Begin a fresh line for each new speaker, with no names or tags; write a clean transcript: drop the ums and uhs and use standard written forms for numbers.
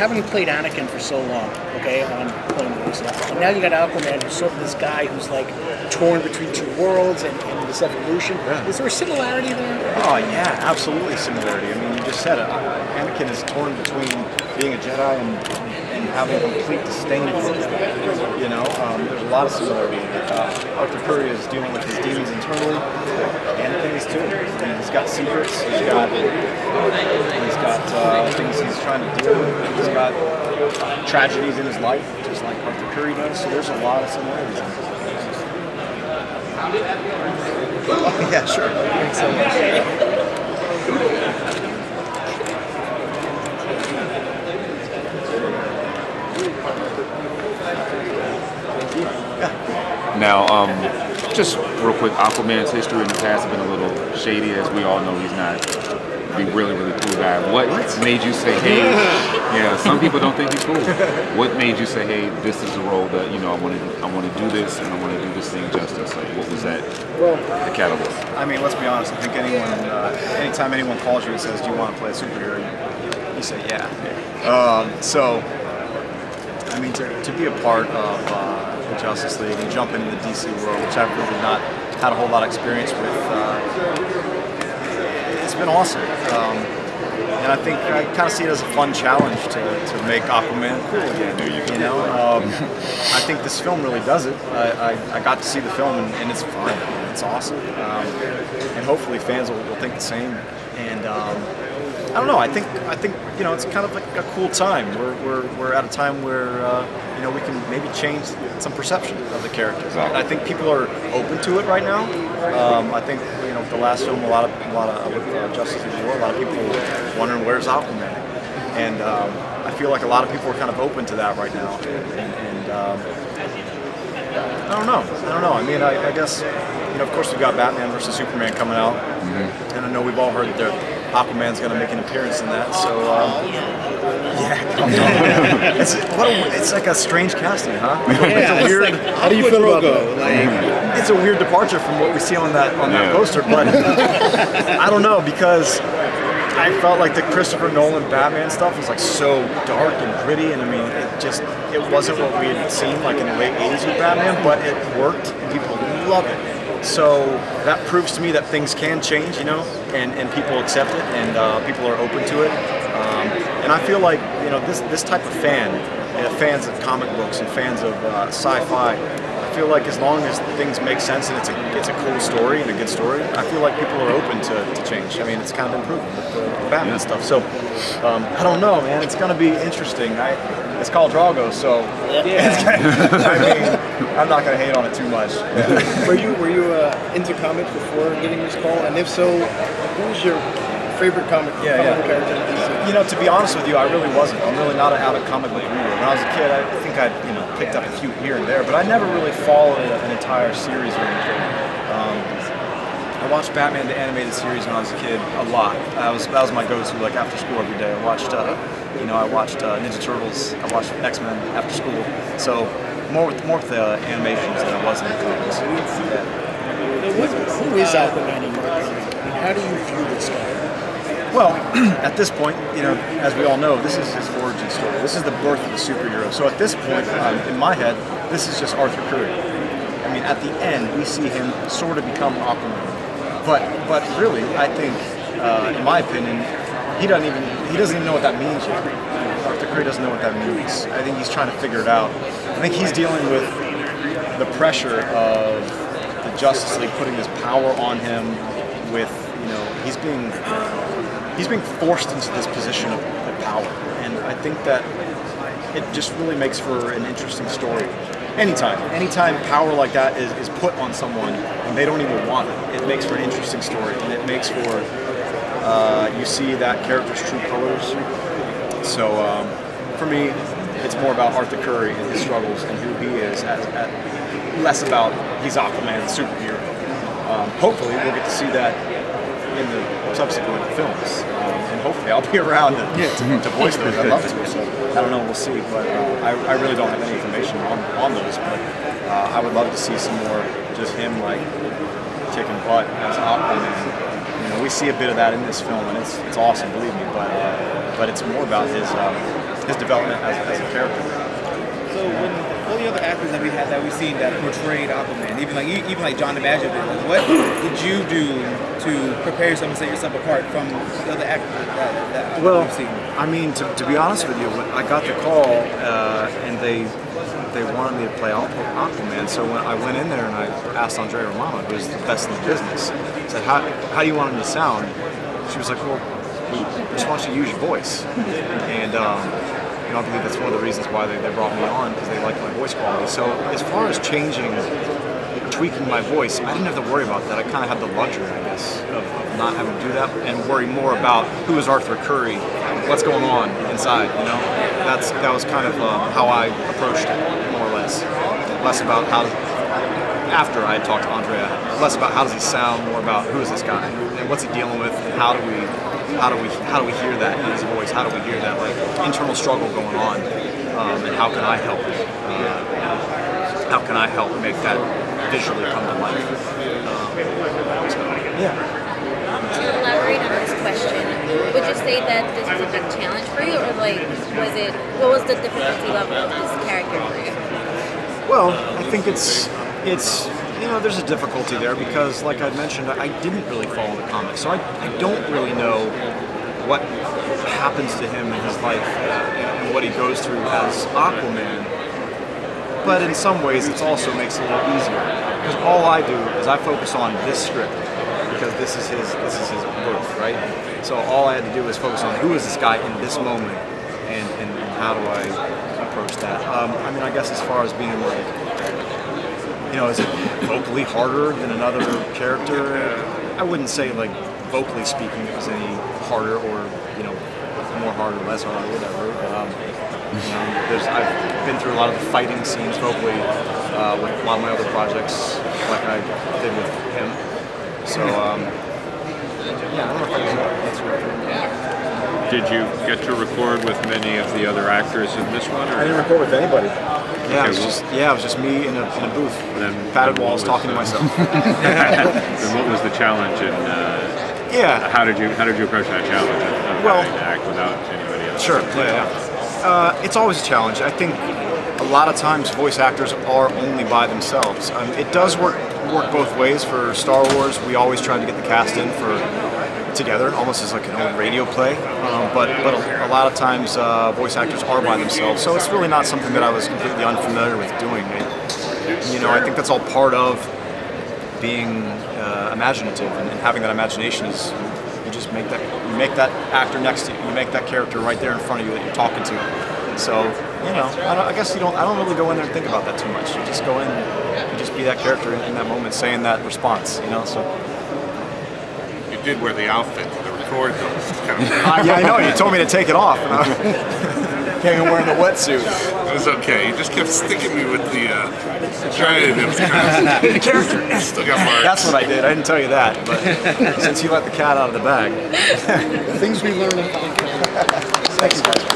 having played Anakin for so long, okay, on playing movies, and now you got Aquaman, who's sort of this guy who's like torn between two worlds and this evolution. Yeah. Is there a similarity there?
Oh yeah, absolutely similarity. I mean, you just said it. Anakin is torn between being a Jedi and having a complete disdain for the Jedi. You know, there's a lot of similarity. Arthur Curry is dealing with his demons internally. Anakin is too. I mean, he's got secrets. He's got things he's trying to deal with. He's got tragedies in his life, just like Arthur Curry does. So there's a lot of similarities. Oh, yeah, sure. Thanks so much.
Now, just real quick, Aquaman's history in the past has been a little shady, as we all know. He's not a really, really cool guy. What made you say, hey, yeah, some people don't think he's cool. What made you say, hey, this is the role that, I want to do this, and I want to do this thing justice? Like, what was that, the catalyst?
I mean, let's be honest. I think anytime anyone calls you and says, do you want to play a superhero, you say, yeah. So, I mean, to be a part of the Justice League and jump into the DC world, which I've really not had a whole lot of experience with, it's been awesome. And I think I kind of see it as a fun challenge to make Aquaman cool again. I think this film really does it. I got to see the film and it's fun. It's awesome. And hopefully fans will think the same. And I don't know. I think it's kind of like a cool time. We're at a time where we can maybe change some perception of the character. And I think people are open to it right now. I think the last film, a lot of with Justice League War, a lot of people wondering where's Aquaman, and I feel like a lot of people are kind of open to that right now. And I don't know. I mean, I guess of course we've got Batman versus Superman coming out, and I know we've all heard that Aquaman's going to make an appearance in that, so it's like a strange casting, huh?
Yeah,
weird,
how do you feel about that?
It's a weird departure from what we see on that poster, but I don't know, because I felt like the Christopher Nolan Batman stuff was like so dark and gritty, and I mean, it wasn't what we had seen like in the late 80s with Batman, but it worked and people love it. So that proves to me that things can change, and people accept it, and people are open to it. And I feel like, this type of fans of comic books and fans of sci-fi, I feel like as long as things make sense and it's a cool story and a good story, I feel like people are open to change. I mean, it's kind of been proven with the Batman stuff. So I don't know, man. It's going to be interesting. It's called Drago, so I mean, I'm not going to hate on it too much.
Yeah. Were you into comics before getting this call? And if so, who was your favorite comic character in DC?
To be honest with you, I really wasn't. I'm really not an avid comic book reader. When I was a kid, I think I picked up a few here and there, but I never really followed an entire series or anything. I watched Batman the animated series when I was a kid a lot. That was my go-to, like after school every day. I watched Ninja Turtles. I watched X-Men after school. So more with the animations than I was in the comics.
Who is Aquaman in your opinion? I mean, how do you view this guy?
Well, at this point, as we all know, this is his origin story. This is the birth of the superhero. So at this point, in my head, this is just Arthur Curry. I mean, at the end, we see him sort of become Aquaman. But really, I think, in my opinion, he doesn't even know what that means yet. Arthur Curry doesn't know what that means. I think he's trying to figure it out. I think he's dealing with the pressure of the Justice League putting this power on him. With he's being forced into this position of power, and I think that it just really makes for an interesting story. Anytime power like that is put on someone and they don't even want it, it makes for an interesting story, and it makes for you see that character's true colors. So for me, it's more about Arthur Curry and his struggles and who he is, less about he's Aquaman, the superhero. Hopefully, we'll get to see that in the subsequent films, and hopefully I'll be around to voice those. I'd love to. So I don't know, we'll see. But I really don't have any information on those. But I would love to see some more just him like kicking butt as Aquaman. We see a bit of that in this film, and it's awesome, believe me. But it's more about his development as a character.
So when all the other actors that we've seen that portrayed Aquaman, even like John DiMaggio did, like, what did you do to prepare yourself and set yourself apart from the other actors that we've seen?
I mean, to be honest with you, when I got the call and they wanted me to play Aquaman, so when I went in there and I asked Andrea Romano, who's the best in the business, I said, how do you want him to sound? She was like, well, we just want you to use your voice. And I believe that's one of the reasons why they brought me on, because they liked my voice quality. So as far as tweaking my voice, I didn't have to worry about that. I kind of had the luxury, I guess, of not having to do that and worry more about who is Arthur Curry, what's going on inside, That was kind of how I approached it, more or less. Less about after I had talked to Andrea, less about how does he sound, more about who is this guy and what's he dealing with, and how do we hear that in his voice? How do we hear that internal struggle going on? And how can I help? How can I help make that visually come to life? Yeah.
To elaborate on this question, would you say that this was a big challenge for you, or what was the difficulty level of this character for you?
Well, I think it's there's a difficulty there because, like I mentioned, I didn't really follow the comics, so I don't really know what happens to him in his life and what he goes through as Aquaman. But in some ways, it also makes it a little easier because all I do is I focus on this script because this is his birth, right? So all I had to do was focus on who is this guy in this moment and how do I approach that. I guess as far as being is it vocally harder than another character? I wouldn't say vocally speaking it was any harder or more hard or less hard or whatever. I've been through a lot of the fighting scenes vocally with a lot of my other projects, like I did with him. So I don't know if that's right.
Did you get to record with many of the other actors in this one? Or?
I didn't record with anybody. Yeah,
Okay,
it was just me in a booth, padded walls, talking to myself.
And what was the challenge? And how did you approach that challenge of having to act without anybody else?
Sure. It's always a challenge. I think a lot of times voice actors are only by themselves. It does work both ways. For Star Wars, we always tried to get the cast in together, almost as like an old radio play. But a lot of times voice actors are by themselves, so it's really not something that I was completely unfamiliar with doing. I think that's all part of being imaginative, and having that imagination is you just make that actor next to you, you make that character right there in front of you that you're talking to. So I guess I don't really go in there and think about that too much. You just go in, you just be that character in that moment, saying that response. So.
You did wear the outfit to the record, though.
Yeah, I know. You told me to take it off. And I came in wearing the wetsuit.
It was okay. You just kept sticking me with the trying to the character. Still got marks.
That's what I did. I didn't tell you that, but since you let the cat out of the bag.
The things we learn in. Thank you, guys.